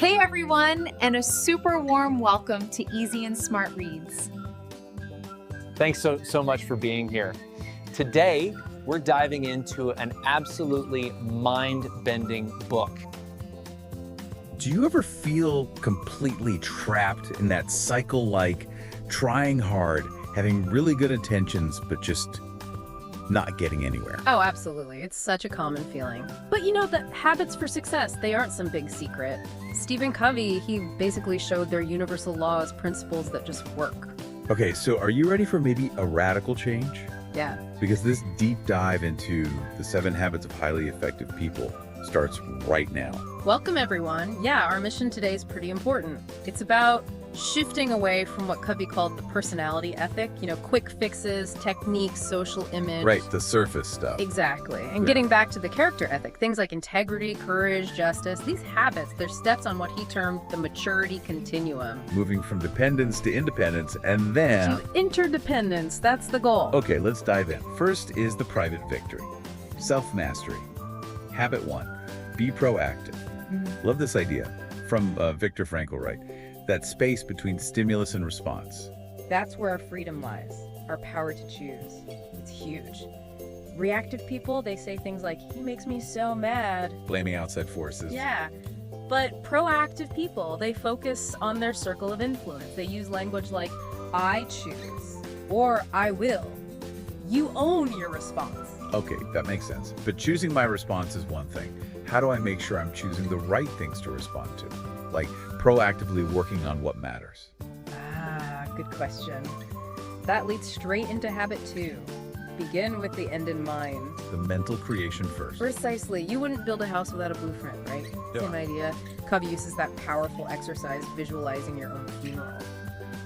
Hey everyone, and a super warm welcome to Easy and Smart Reads. Thanks so much for being here. Today, we're diving into an absolutely mind-bending book. Do you ever feel completely trapped in that cycle, like trying hard, having really good intentions, but just not getting anywhere? Oh, absolutely. It's such a common feeling. But you know, the habits for success, they aren't some big secret. Stephen Covey, he basically showed their universal laws, principles that just work. Okay, so are you ready for maybe a radical change? Yeah. Because this deep dive into the 7 habits of highly effective people starts right now. Welcome, everyone. Yeah, our mission today is pretty important. It's about shifting away from what Covey called the personality ethic, quick fixes, techniques, social image. Right, the surface stuff. Exactly. And getting back to the character ethic, things like integrity, courage, justice, these habits, they're steps on what he termed the maturity continuum. Moving from dependence to independence, and then To interdependence, that's the goal. Okay, let's dive in. First is the private victory. Self-mastery. Habit 1, be proactive. Love this idea from Viktor Frankl, right? That space between stimulus and response. That's where our freedom lies, our power to choose. It's huge. Reactive people, they say things like, he makes me so mad. Blaming outside forces. Yeah. But proactive people, they focus on their circle of influence. They use language like, I choose, or I will. You own your response. Okay, that makes sense. But choosing my response is one thing. How do I make sure I'm choosing the right things to respond to? Like proactively working on what matters. Good question. That leads straight into habit 2. Begin with the end in mind. The mental creation first. Precisely. You wouldn't build a house without a blueprint, right? Yeah. Same idea. Covey uses that powerful exercise, visualizing your own funeral.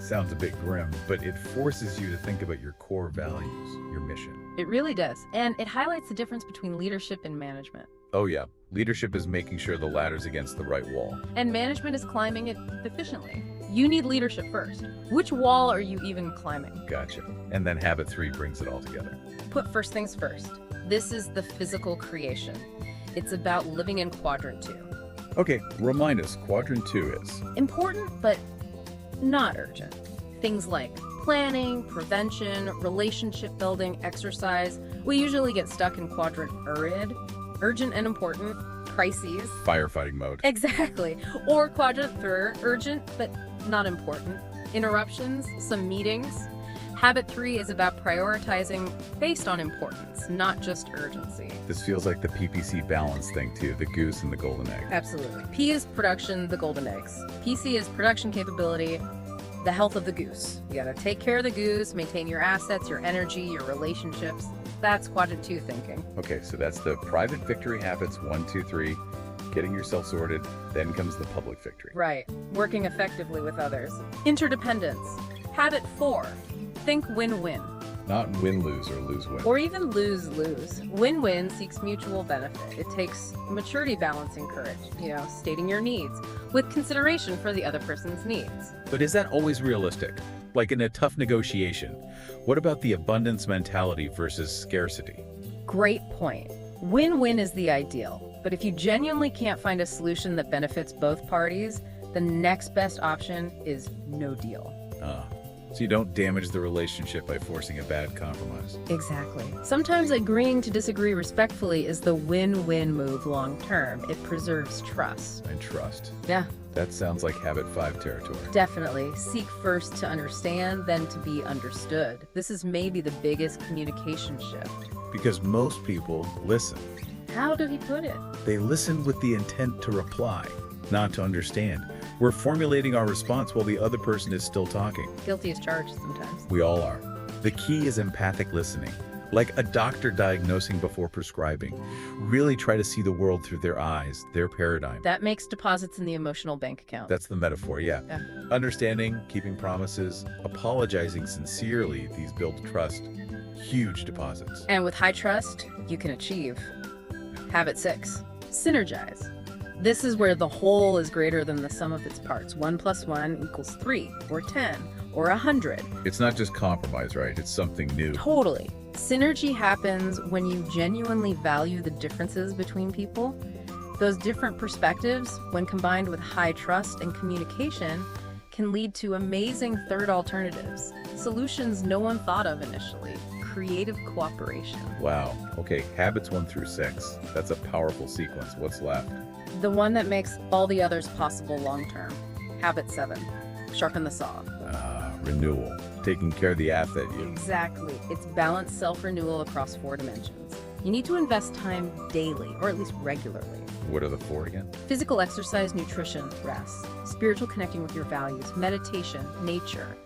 Sounds a bit grim, but it forces you to think about your core values, your mission. It really does. And it highlights the difference between leadership and management. Oh yeah, leadership is making sure the ladder's against the right wall. And management is climbing it efficiently. You need leadership first. Which wall are you even climbing? Gotcha. And then habit 3 brings it all together. Put first things first. This is the physical creation. It's about living in quadrant 2. Okay, remind us, quadrant 2 is? Important, but not urgent. Things like planning, prevention, relationship building, exercise. We usually get stuck in quadrant URID, urgent and important, crises. Firefighting mode. Exactly. Or quadrant 3, urgent but not important, interruptions, some meetings. Habit 3 is about prioritizing based on importance, not just urgency. This feels like the PPC balance thing too, the goose and the golden egg. Absolutely. P is production, the golden eggs. PC is production capability, the health of the goose. You gotta take care of the goose, maintain your assets, your energy, your relationships. That's quadrant 2 thinking. Okay, so that's the private victory habits, 1, 2, 3, getting yourself sorted, then comes the public victory. Right. Working effectively with others. Interdependence. Habit 4. Think win-win. Not win-lose or lose-win. Or even lose-lose. Win-win seeks mutual benefit. It takes maturity, balancing courage, stating your needs, with consideration for the other person's needs. But is that always realistic? Like in a tough negotiation, what about the abundance mentality versus scarcity? Great point. Win-win is the ideal, but if you genuinely can't find a solution that benefits both parties, the next best option is no deal. So you don't damage the relationship by forcing a bad compromise. Exactly. Sometimes agreeing to disagree respectfully is the win-win move long term. It preserves trust. And trust. Yeah. That sounds like habit 5 territory. Definitely. Seek first to understand, then to be understood. This is maybe the biggest communication shift. Because most people listen. How did he put it? They listen with the intent to reply, not to understand. We're formulating our response while the other person is still talking. Guilty as charged sometimes. We all are. The key is empathic listening. Like a doctor diagnosing before prescribing. Really try to see the world through their eyes, their paradigm. That makes deposits in the emotional bank account. That's the metaphor, yeah. Understanding, keeping promises, apologizing sincerely, these build trust. Huge deposits. And with high trust, you can achieve. Habit 6, synergize. This is where the whole is greater than the sum of its parts. 1 + 1 = 3, or 10, or 100. It's not just compromise, right? It's something new. Totally. Synergy happens when you genuinely value the differences between people Those different perspectives, when combined with high trust and communication, can lead to amazing third alternatives, solutions no one thought of initially, creative cooperation. Wow. Okay, habits 1 through 6. That's a powerful sequence. What's left? The one that makes all the others possible long-term. Habit 7, sharpen the saw. Renewal. Taking care of the asset you. Exactly. It's balanced self-renewal across 4 dimensions. You need to invest time daily, or at least regularly. What are the 4 again? Physical exercise, nutrition, rest. Spiritual connecting with your values, meditation, nature.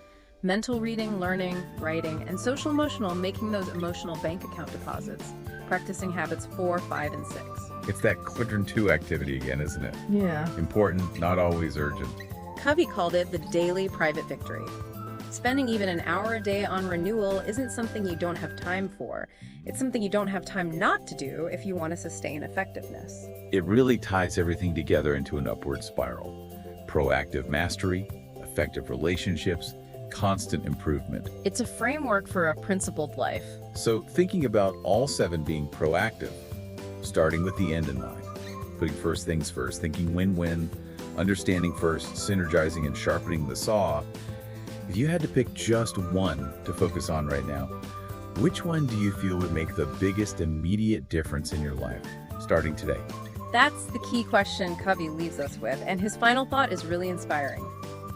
Mental reading, learning, writing, and social emotional making those emotional bank account deposits. Practicing habits 4, 5, and 6. It's that quadrant 2 activity again, isn't it? Yeah. Important, not always urgent. Covey called it the daily private victory. Spending even an hour a day on renewal isn't something you don't have time for. It's something you don't have time not to do if you want to sustain effectiveness. It really ties everything together into an upward spiral. Proactive mastery, effective relationships, constant improvement. It's a framework for a principled life. So thinking about all 7 being proactive, starting with the end in mind, putting first things first, thinking win-win, understanding first, synergizing and sharpening the saw. If you had to pick just one to focus on right now, which one do you feel would make the biggest immediate difference in your life, starting today? That's the key question Covey leaves us with, and his final thought is really inspiring.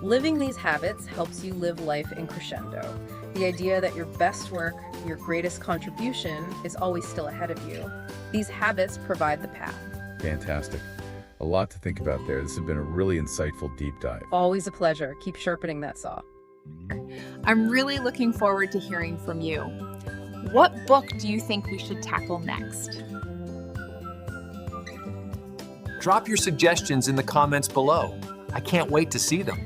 Living these habits helps you live life in crescendo. The idea that your best work, your greatest contribution, is always still ahead of you. These habits provide the path. Fantastic. A lot to think about there. This has been a really insightful deep dive. Always a pleasure. Keep sharpening that saw. I'm really looking forward to hearing from you. What book do you think we should tackle next? Drop your suggestions in the comments below. I can't wait to see them.